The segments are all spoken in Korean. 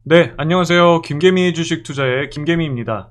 네, 안녕하세요. 김개미 주식 투자의 김개미입니다.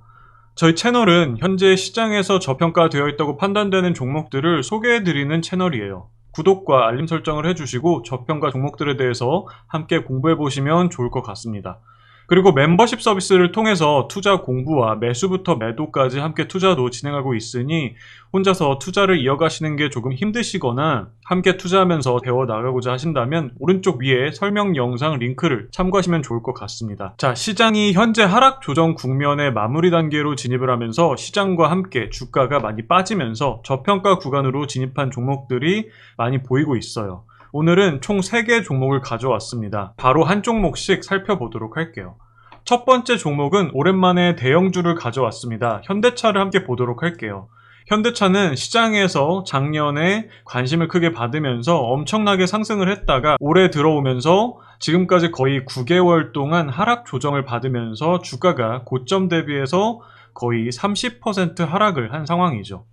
저희 채널은 현재 시장에서 저평가되어 있다고 판단되는 종목들을 소개해드리는 채널이에요. 구독과 알림 설정을 해주시고 저평가 종목들에 대해서 함께 공부해보시면 좋을 것 같습니다. 그리고 멤버십 서비스를 통해서 투자 공부와 매수부터 매도까지 함께 투자도 진행하고 있으니 혼자서 투자를 이어가시는 게 조금 힘드시거나 함께 투자하면서 배워나가고자 하신다면 오른쪽 위에 설명 영상 링크를 참고하시면 좋을 것 같습니다. 자, 시장이 현재 하락 조정 국면의 마무리 단계로 진입을 하면서 시장과 함께 주가가 많이 빠지면서 저평가 구간으로 진입한 종목들이 많이 보이고 있어요. 오늘은 총 3개 종목을 가져왔습니다. 바로 한 종목씩 살펴보도록 할게요. 첫 번째 종목은 오랜만에 대형주를 가져왔습니다. 현대차를 함께 보도록 할게요. 현대차는 시장에서 작년에 관심을 크게 받으면서 엄청나게 상승을 했다가 올해 들어오면서 지금까지 거의 9개월 동안 하락 조정을 받으면서 주가가 고점 대비해서 거의 30% 하락을 한 상황이죠.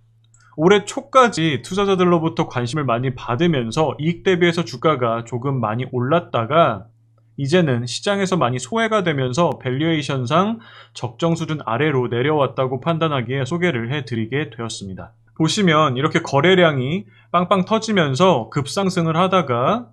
올해 초까지 투자자들로부터 관심을 많이 받으면서 이익 대비해서 주가가 조금 많이 올랐다가 이제는 시장에서 많이 소외가 되면서 밸류에이션상 적정 수준 아래로 내려왔다고 판단하기에 소개를 해드리게 되었습니다. 보시면 이렇게 거래량이 빵빵 터지면서 급상승을 하다가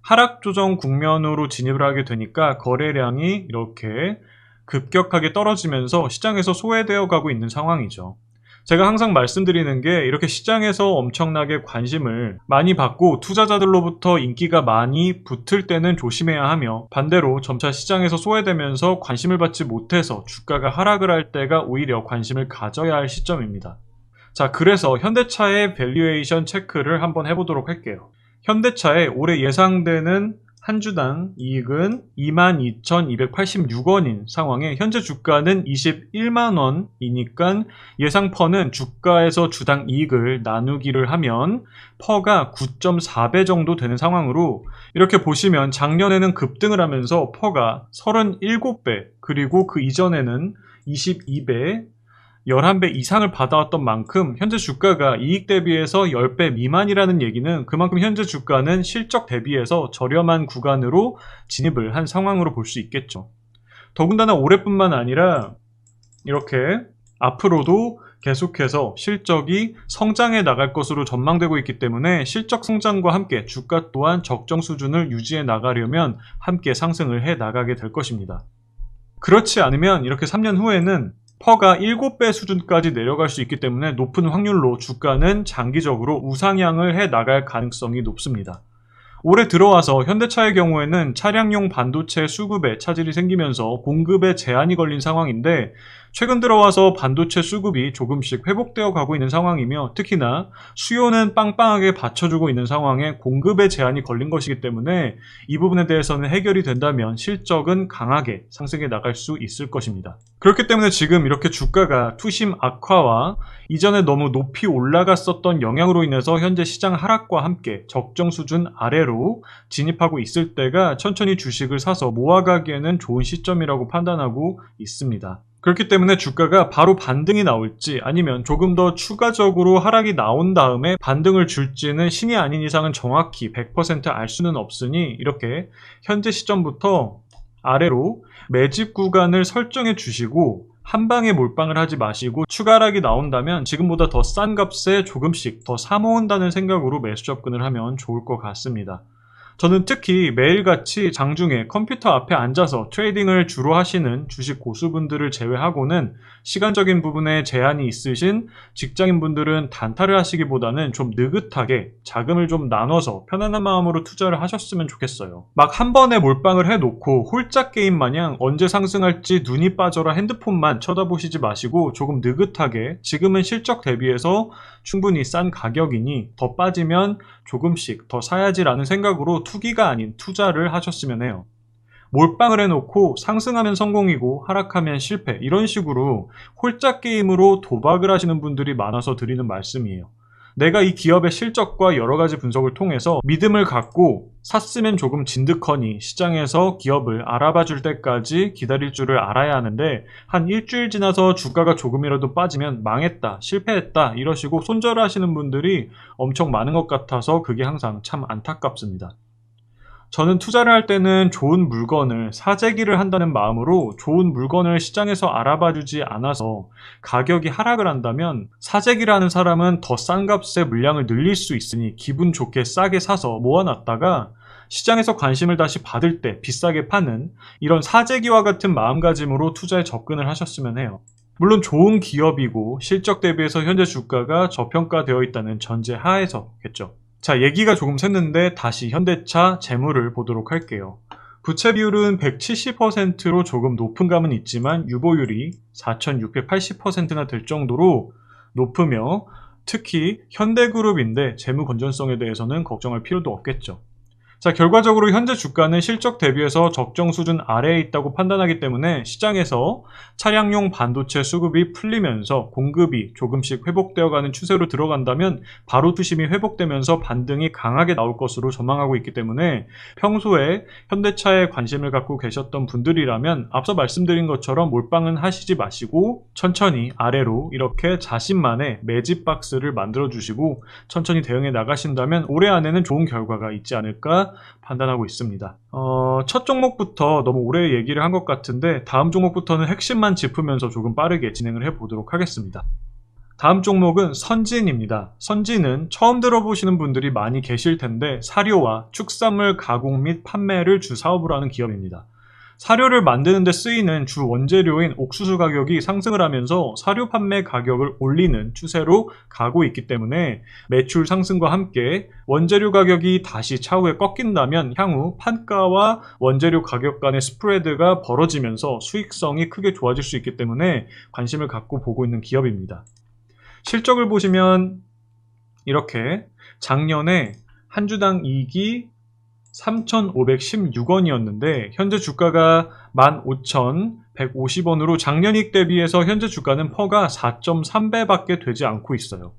하락 조정 국면으로 진입을 하게 되니까 거래량이 이렇게 급격하게 떨어지면서 시장에서 소외되어 가고 있는 상황이죠. 제가 항상 말씀드리는 게 이렇게 시장에서 엄청나게 관심을 많이 받고 투자자들로부터 인기가 많이 붙을 때는 조심해야 하며 반대로 점차 시장에서 소외되면서 관심을 받지 못해서 주가가 하락을 할 때가 오히려 관심을 가져야 할 시점입니다. 자, 그래서 현대차의 밸류에이션 체크를 한번 해보도록 할게요. 현대차의 올해 예상되는 한 주당 이익은 22,286원인 상황에 현재 주가는 21만원이니까 예상 퍼는 주가에서 주당 이익을 나누기를 하면 퍼가 9.4배 정도 되는 상황으로 이렇게 보시면 작년에는 급등을 하면서 퍼가 37배 그리고 그 이전에는 22배 11배 이상을 받아왔던 만큼 현재 주가가 이익 대비해서 10배 미만이라는 얘기는 그만큼 현재 주가는 실적 대비해서 저렴한 구간으로 진입을 한 상황으로 볼 수 있겠죠. 더군다나 올해뿐만 아니라 이렇게 앞으로도 계속해서 실적이 성장해 나갈 것으로 전망되고 있기 때문에 실적 성장과 함께 주가 또한 적정 수준을 유지해 나가려면 함께 상승을 해 나가게 될 것입니다. 그렇지 않으면 이렇게 3년 후에는 퍼가 7배 수준까지 내려갈 수 있기 때문에 높은 확률로 주가는 장기적으로 우상향을 해 나갈 가능성이 높습니다. 올해 들어와서 현대차의 경우에는 차량용 반도체 수급에 차질이 생기면서 공급에 제한이 걸린 상황인데 최근 들어와서 반도체 수급이 조금씩 회복되어 가고 있는 상황이며 특히나 수요는 빵빵하게 받쳐주고 있는 상황에 공급에 제한이 걸린 것이기 때문에 이 부분에 대해서는 해결이 된다면 실적은 강하게 상승해 나갈 수 있을 것입니다. 그렇기 때문에 지금 이렇게 주가가 투심 악화와 이전에 너무 높이 올라갔었던 영향으로 인해서 현재 시장 하락과 함께 적정 수준 아래로 진입하고 있을 때가 천천히 주식을 사서 모아가기에는 좋은 시점이라고 판단하고 있습니다. 그렇기 때문에 주가가 바로 반등이 나올지 아니면 조금 더 추가적으로 하락이 나온 다음에 반등을 줄지는 신이 아닌 이상은 정확히 100% 알 수는 없으니 이렇게 현재 시점부터 아래로 매집 구간을 설정해 주시고 한 방에 몰빵을 하지 마시고 추가 하락이 나온다면 지금보다 더 싼 값에 조금씩 더 사모은다는 생각으로 매수 접근을 하면 좋을 것 같습니다. 저는 특히 매일같이 장중에 컴퓨터 앞에 앉아서 트레이딩을 주로 하시는 주식 고수분들을 제외하고는 시간적인 부분에 제한이 있으신 직장인분들은 단타를 하시기보다는 좀 느긋하게 자금을 좀 나눠서 편안한 마음으로 투자를 하셨으면 좋겠어요. 막 한 번에 몰빵을 해놓고 홀짝 게임 마냥 언제 상승할지 눈이 빠져라 핸드폰만 쳐다보시지 마시고 조금 느긋하게 지금은 실적 대비해서 충분히 싼 가격이니 더 빠지면 조금씩 더 사야지라는 생각으로 투기가 아닌 투자를 하셨으면 해요. 몰빵을 해놓고 상승하면 성공이고 하락하면 실패 이런 식으로 홀짝 게임으로 도박을 하시는 분들이 많아서 드리는 말씀이에요. 내가 이 기업의 실적과 여러 가지 분석을 통해서 믿음을 갖고 샀으면 조금 진득하니 시장에서 기업을 알아봐 줄 때까지 기다릴 줄을 알아야 하는데 한 일주일 지나서 주가가 조금이라도 빠지면 망했다, 실패했다 이러시고 손절하시는 분들이 엄청 많은 것 같아서 그게 항상 참 안타깝습니다. 저는 투자를 할 때는 좋은 물건을 사재기를 한다는 마음으로 좋은 물건을 시장에서 알아봐 주지 않아서 가격이 하락을 한다면 사재기를 하는 사람은 더 싼 값에 물량을 늘릴 수 있으니 기분 좋게 싸게 사서 모아놨다가 시장에서 관심을 다시 받을 때 비싸게 파는 이런 사재기와 같은 마음가짐으로 투자에 접근을 하셨으면 해요. 물론 좋은 기업이고 실적 대비해서 현재 주가가 저평가되어 있다는 전제 하에서겠죠. 자, 얘기가 조금 샜는데 다시 현대차 재물을 보도록 할게요. 부채 비율은 170%로 조금 높은 감은 있지만 유보율이 4,680%나 될 정도로 높으며 특히 현대그룹인데 재무 건전성에 대해서는 걱정할 필요도 없겠죠. 자, 결과적으로 현재 주가는 실적 대비해서 적정 수준 아래에 있다고 판단하기 때문에 시장에서 차량용 반도체 수급이 풀리면서 공급이 조금씩 회복되어가는 추세로 들어간다면 바로 투심이 회복되면서 반등이 강하게 나올 것으로 전망하고 있기 때문에 평소에 현대차에 관심을 갖고 계셨던 분들이라면 앞서 말씀드린 것처럼 몰빵은 하시지 마시고 천천히 아래로 이렇게 자신만의 매집 박스를 만들어 주시고 천천히 대응해 나가신다면 올해 안에는 좋은 결과가 있지 않을까 판단하고 있습니다. 첫 종목부터 너무 오래 얘기를 한 것 같은데 다음 종목부터는 핵심만 짚으면서 조금 빠르게 진행을 해보도록 하겠습니다. 다음 종목은 선진입니다. 선진은 처음 들어보시는 분들이 많이 계실 텐데 사료와 축산물 가공 및 판매를 주 사업으로 하는 기업입니다. 사료를 만드는 데 쓰이는 주 원재료인 옥수수 가격이 상승을 하면서 사료 판매 가격을 올리는 추세로 가고 있기 때문에 매출 상승과 함께 원재료 가격이 다시 차후에 꺾인다면 향후 판가와 원재료 가격 간의 스프레드가 벌어지면서 수익성이 크게 좋아질 수 있기 때문에 관심을 갖고 보고 있는 기업입니다. 실적을 보시면 이렇게 작년에 한 주당 이익이 3,516원이었는데 현재 주가가 15,150원으로 작년 이익 대비해서 현재 주가는 퍼가 4.3배밖에 되지 않고 있어요.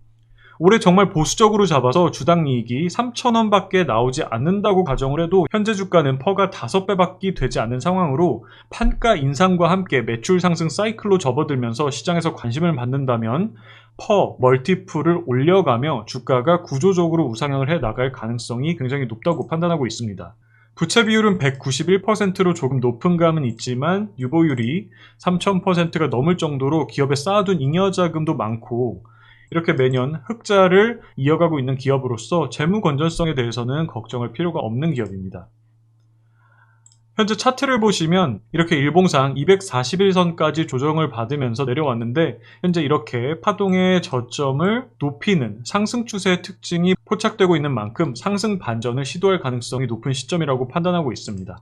올해 정말 보수적으로 잡아서 주당 이익이 3,000원밖에 나오지 않는다고 가정을 해도 현재 주가는 퍼가 5배밖에 되지 않는 상황으로 판가 인상과 함께 매출 상승 사이클로 접어들면서 시장에서 관심을 받는다면 퍼 멀티플을 올려가며 주가가 구조적으로 우상향을 해 나갈 가능성이 굉장히 높다고 판단하고 있습니다. 부채 비율은 191%로 조금 높은 감은 있지만 유보율이 3,000%가 넘을 정도로 기업에 쌓아둔 잉여자금도 많고 이렇게 매년 흑자를 이어가고 있는 기업으로서 재무 건전성에 대해서는 걱정할 필요가 없는 기업입니다. 현재 차트를 보시면 이렇게 일봉상 241선까지 조정을 받으면서 내려왔는데 현재 이렇게 파동의 저점을 높이는 상승 추세의 특징이 포착되고 있는 만큼 상승 반전을 시도할 가능성이 높은 시점이라고 판단하고 있습니다.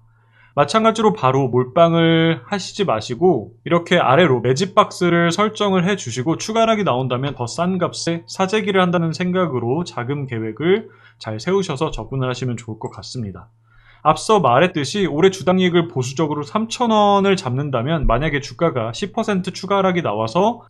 마찬가지로 바로 몰빵을 하시지 마시고 이렇게 아래로 매집 박스를 설정을 해주시고 추가락이 나온다면 더 싼 값에 사재기를 한다는 생각으로 자금 계획을 잘 세우셔서 접근을 하시면 좋을 것 같습니다. 앞서 말했듯이 올해 주당이익을 보수적으로 3,000원을 잡는다면 만약에 주가가 10% 추가 하락이 나와서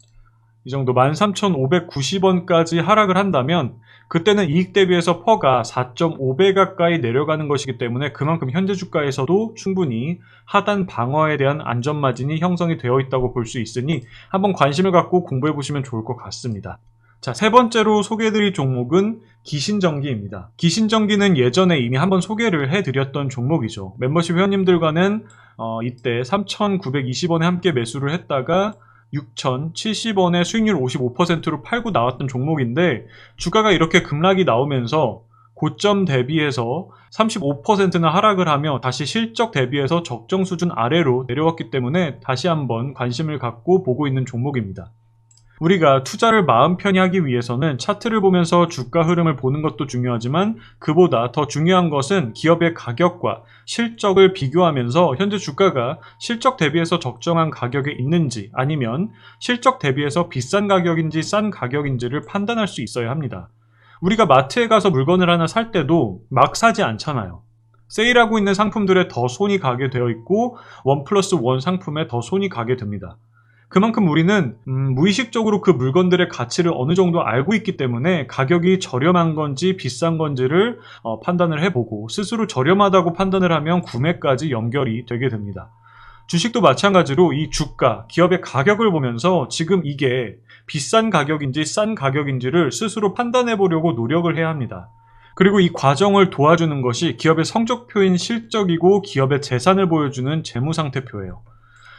이 정도 13,590원까지 하락을 한다면 그때는 이익 대비해서 퍼가 4.5배 가까이 내려가는 것이기 때문에 그만큼 현재 주가에서도 충분히 하단 방어에 대한 안전마진이 형성이 되어 있다고 볼 수 있으니 한번 관심을 갖고 공부해 보시면 좋을 것 같습니다. 자, 세 번째로 소개해드릴 종목은 기신전기입니다. 기신전기는 예전에 이미 한번 소개를 해드렸던 종목이죠. 멤버십 회원님들과는 이때 3,920원에 함께 매수를 했다가 6,070원에 수익률 55%로 팔고 나왔던 종목인데 주가가 이렇게 급락이 나오면서 고점 대비해서 35%나 하락을 하며 다시 실적 대비해서 적정 수준 아래로 내려왔기 때문에 다시 한번 관심을 갖고 보고 있는 종목입니다. 우리가 투자를 마음 편히 하기 위해서는 차트를 보면서 주가 흐름을 보는 것도 중요하지만 그보다 더 중요한 것은 기업의 가격과 실적을 비교하면서 현재 주가가 실적 대비해서 적정한 가격에 있는지 아니면 실적 대비해서 비싼 가격인지 싼 가격인지를 판단할 수 있어야 합니다. 우리가 마트에 가서 물건을 하나 살 때도 막 사지 않잖아요. 세일하고 있는 상품들에 더 손이 가게 되어 있고 1+1 상품에 더 손이 가게 됩니다. 그만큼 우리는 무의식적으로 그 물건들의 가치를 어느 정도 알고 있기 때문에 가격이 저렴한 건지 비싼 건지를 판단을 해보고 스스로 저렴하다고 판단을 하면 구매까지 연결이 되게 됩니다. 주식도 마찬가지로 이 주가, 기업의 가격을 보면서 지금 이게 비싼 가격인지 싼 가격인지를 스스로 판단해 보려고 노력을 해야 합니다. 그리고 이 과정을 도와주는 것이 기업의 성적표인 실적이고 기업의 재산을 보여주는 재무상태표예요.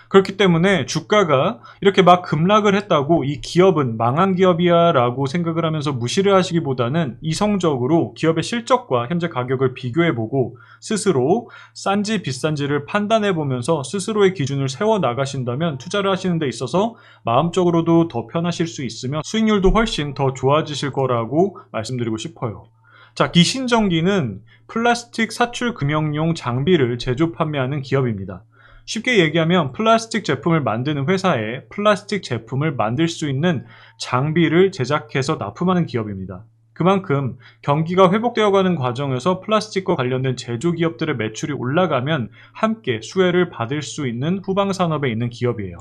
그렇기 때문에 주가가 이렇게 막 급락을 했다고 이 기업은 망한 기업이야 라고 생각을 하면서 무시를 하시기보다는 이성적으로 기업의 실적과 현재 가격을 비교해보고 스스로 싼지 비싼지를 판단해보면서 스스로의 기준을 세워 나가신다면 투자를 하시는 데 있어서 마음적으로도 더 편하실 수 있으며 수익률도 훨씬 더 좋아지실 거라고 말씀드리고 싶어요. 자, 기신전기는 플라스틱 사출 금형용 장비를 제조 판매하는 기업입니다. 쉽게 얘기하면 플라스틱 제품을 만드는 회사에 플라스틱 제품을 만들 수 있는 장비를 제작해서 납품하는 기업입니다. 그만큼 경기가 회복되어가는 과정에서 플라스틱과 관련된 제조 기업들의 매출이 올라가면 함께 수혜를 받을 수 있는 후방 산업에 있는 기업이에요.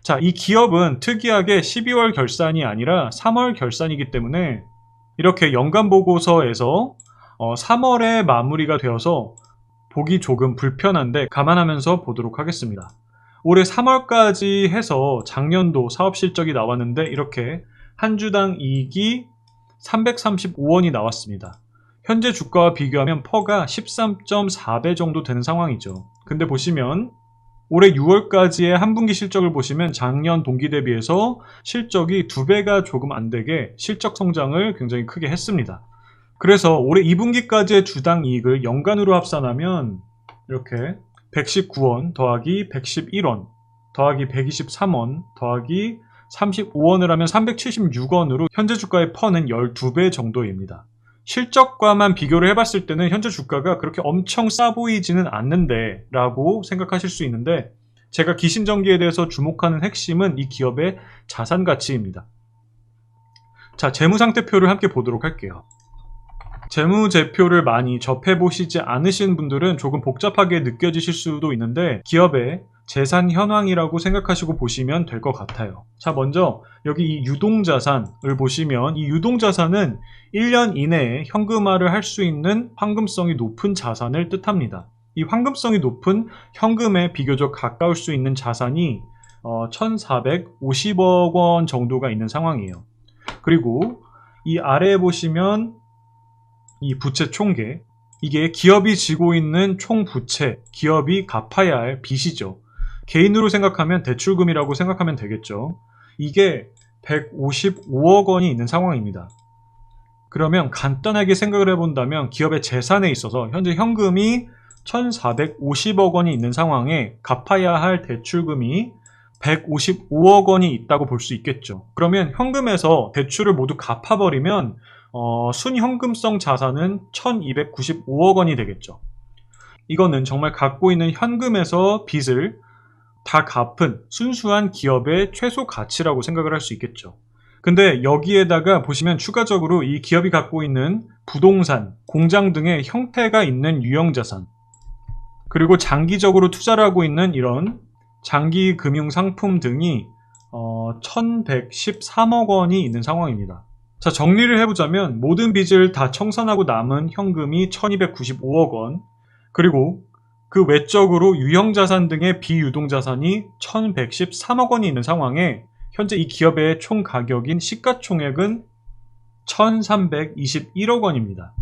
자, 이 기업은 특이하게 12월 결산이 아니라 3월 결산이기 때문에 이렇게 연간 보고서에서 3월에 마무리가 되어서 보기 조금 불편한데 감안하면서 보도록 하겠습니다. 올해 3월까지 해서 작년도 사업 실적이 나왔는데 이렇게 한 주당 이익이 335원이 나왔습니다. 현재 주가와 비교하면 퍼가 13.4배 정도 되는 상황이죠. 근데 보시면 올해 6월까지의 한 분기 실적을 보시면 작년 동기 대비해서 실적이 2배가 조금 안 되게 실적 성장을 굉장히 크게 했습니다. 그래서 올해 2분기까지의 주당 이익을 연간으로 합산하면 이렇게 119원 더하기 111원 더하기 123원 더하기 35원을 하면 376원으로 현재 주가의 퍼는 12배 정도입니다. 실적과만 비교를 해봤을 때는 현재 주가가 그렇게 엄청 싸 보이지는 않는데 라고 생각하실 수 있는데 제가 기신전기에 대해서 주목하는 핵심은 이 기업의 자산 가치입니다. 자, 재무상태표를 함께 보도록 할게요. 재무제표를 많이 접해보시지 않으신 분들은 조금 복잡하게 느껴지실 수도 있는데 기업의 재산 현황이라고 생각하시고 보시면 될 것 같아요. 자, 먼저 여기 이 유동자산을 보시면 이 유동자산은 1년 이내에 현금화를 할 수 있는 황금성이 높은 자산을 뜻합니다. 이 황금성이 높은 현금에 비교적 가까울 수 있는 자산이 1,450억 원 정도가 있는 상황이에요. 그리고 이 아래에 보시면 이 부채 총계, 이게 기업이 지고 있는 총 부채, 기업이 갚아야 할 빚이죠. 개인으로 생각하면 대출금이라고 생각하면 되겠죠. 이게 155억 원이 있는 상황입니다. 그러면 간단하게 생각을 해본다면 기업의 재산에 있어서 현재 현금이 1,450억 원이 있는 상황에 갚아야 할 대출금이 155억 원이 있다고 볼 수 있겠죠. 그러면 현금에서 대출을 모두 갚아버리면 순현금성 자산은 1,295억 원이 되겠죠. 이거는 정말 갖고 있는 현금에서 빚을 다 갚은 순수한 기업의 최소 가치라고 생각을 할 수 있겠죠. 근데 여기에다가 보시면 추가적으로 이 기업이 갖고 있는 부동산, 공장 등의 형태가 있는 유형자산, 그리고 장기적으로 투자를 하고 있는 이런 장기 금융 상품 등이 1,113억 원이 있는 상황입니다. 자, 정리를 해보자면 모든 빚을 다 청산하고 남은 현금이 1,295억 원, 그리고 그 외적으로 유형자산 등의 비유동자산이 1,113억 원이 있는 상황에 현재 이 기업의 총 가격인 시가총액은 1,321억 원입니다.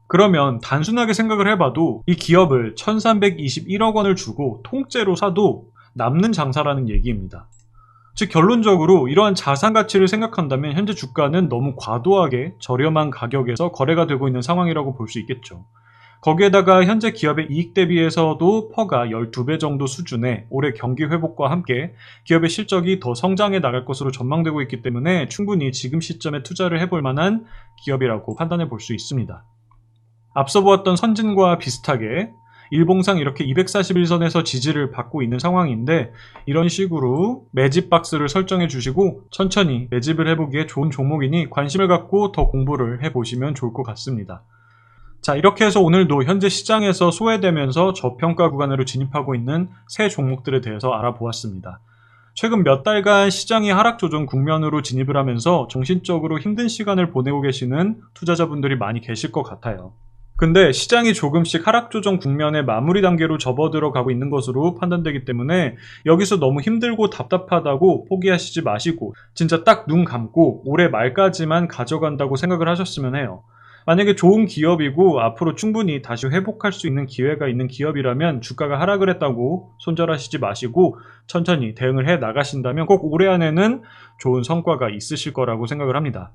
그러면 단순하게 생각을 해봐도 이 기업을 1,321억 원을 주고 통째로 사도 남는 장사라는 얘기입니다. 즉 결론적으로 이러한 자산 가치를 생각한다면 현재 주가는 너무 과도하게 저렴한 가격에서 거래가 되고 있는 상황이라고 볼 수 있겠죠. 거기에다가 현재 기업의 이익 대비해서도 퍼가 12배 정도 수준의 올해 경기 회복과 함께 기업의 실적이 더 성장해 나갈 것으로 전망되고 있기 때문에 충분히 지금 시점에 투자를 해볼 만한 기업이라고 판단해 볼 수 있습니다. 앞서 보았던 선진과 비슷하게 일봉상 이렇게 241선에서 지지를 받고 있는 상황인데 이런 식으로 매집 박스를 설정해 주시고 천천히 매집을 해보기에 좋은 종목이니 관심을 갖고 더 공부를 해보시면 좋을 것 같습니다. 자, 이렇게 해서 오늘도 현재 시장에서 소외되면서 저평가 구간으로 진입하고 있는 새 종목들에 대해서 알아보았습니다. 최근 몇 달간 시장이 하락 조정 국면으로 진입을 하면서 정신적으로 힘든 시간을 보내고 계시는 투자자분들이 많이 계실 것 같아요. 근데 시장이 조금씩 하락 조정 국면의 마무리 단계로 접어들어가고 있는 것으로 판단되기 때문에 여기서 너무 힘들고 답답하다고 포기하시지 마시고 진짜 딱 눈 감고 올해 말까지만 가져간다고 생각을 하셨으면 해요. 만약에 좋은 기업이고 앞으로 충분히 다시 회복할 수 있는 기회가 있는 기업이라면 주가가 하락을 했다고 손절하시지 마시고 천천히 대응을 해 나가신다면 꼭 올해 안에는 좋은 성과가 있으실 거라고 생각을 합니다.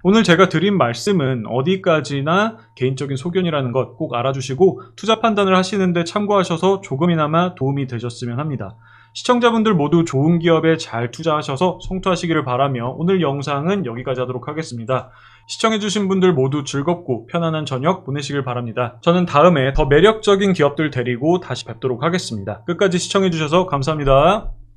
오늘 제가 드린 말씀은 어디까지나 개인적인 소견이라는 것 꼭 알아주시고 투자 판단을 하시는데 참고하셔서 조금이나마 도움이 되셨으면 합니다. 시청자분들 모두 좋은 기업에 잘 투자하셔서 성투하시기를 바라며 오늘 영상은 여기까지 하도록 하겠습니다. 시청해주신 분들 모두 즐겁고 편안한 저녁 보내시길 바랍니다. 저는 다음에 더 매력적인 기업들 데리고 다시 뵙도록 하겠습니다. 끝까지 시청해주셔서 감사합니다.